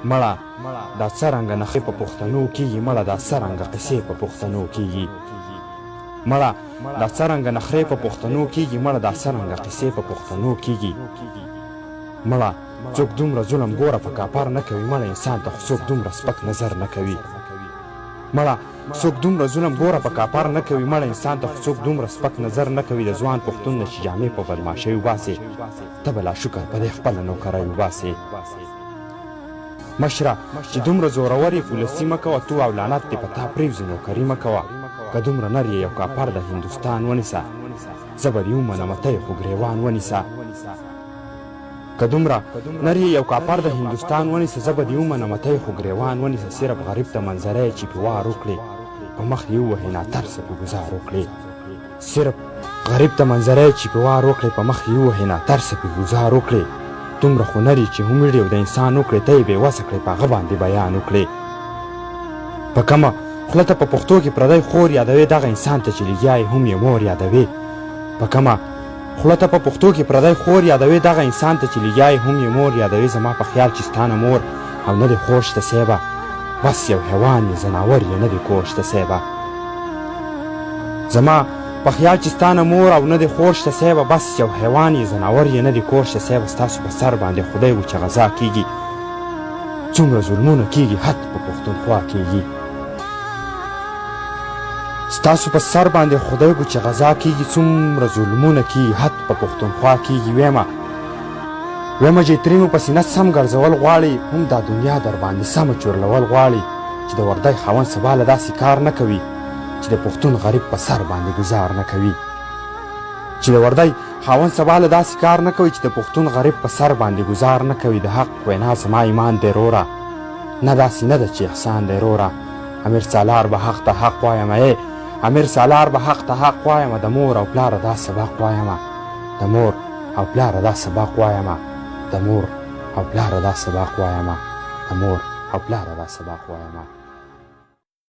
مړه دا څرنګه نخې په پښتنو کېږي مړه دا څرنګه قصې په پښتنو کېږي مړه دا څرنګه نخرې په پښتنو کېږي مړه دا څرنګه قصې په پښتنو کېږي مړه څوک دومره ظلم ګوره په کاپار نه کوي مړه انسان ته خو څوک دومره سپک نظر نه کوي مړه څوک دومره ظلم ګوره په کاپار نه کوي مړه انسان ته خو څوک دومره سپک نظر نه کوي د ځوان پښتون نه چې جامې په بدماشۍ وباسې ته به لا شکر په دې خپله نوکرۍ وباسې مشره چې دومره زورور یې پولسي مه کوه تو او لعنت دې په تا پرېوځي نوکري مه کوه که دومره نر یې یو کاپر د هندوستان ونیسه زه به دې ومنمه ته یې خو ګریوان ونیسه که دومره نر یې یو کاپر د هندوستان ونیسه زه به دې ومنمه ته یې خو ګریوان ونیسه صرف غریب ته منظره یې چې پې وار وکړې په مخ یې ووهې ناترسه پې ګزار وکړې صرف غریب ته منظره یې چې پې وار وکړې په مخ یې ووهې ناترسه پې ګزار وکړې دومره خو نر یې چې هومړې او د انسان وکړې ته یې بې وسه کړې په هغه باندې بیان وکړې په کمه خوله ته په پښتو کې پردی خور یادوې دغه انسان ته چې لګیا یې هم یې مور یادوې په کمه خوله ته په پښتو کې پردی خور یادوې دغه انسان ته چې لګیا یې هم یې مور یادوې زما په خیال چې ستا نه مور او نه دې خور شته صیبه بس یو حیوان یې ځناور یې نه دې کور شته صیبه زما په خیال چې ستا نه مور او نه دې خور شته صیبه بس یو حیوان یې ځناور یې نه دې کور شته صیبه ستاسو په سر باندې خدای و چې غذا کېږي څومره ظلمونه کېږي حد په پښتونخوا کېږي ستاسو په سر باندې خدای کو چې غذا کېږي څومره ظلمونه کېږي حد په پښتونخوا کېږي ویمه جیترینو په سینه سم ګرځول غواړي هم دا دنیا در باندې سمه چورلول غواړي چې د وردی خاوند سبا له داسې کار نه کوي چې د پښتون غریب په سر باندې ګزار نه کوي چې د وردی خاوند سبا له داسې کار نه کوي چې د پښتون غریب په سر باندې ګزار نه کوي د حق وینا زما ایمان دی روره نه داسې نه ده چې احسان دی روره امیر سالار به حق ته حق وایم امیر سالار به حق ته حق وایم د مور او پلاره دا سبق وایم د مور او پلاره دا سبق وایم د مور او پلاره دا سبق وایم د مور او پلاره دا سبق وایم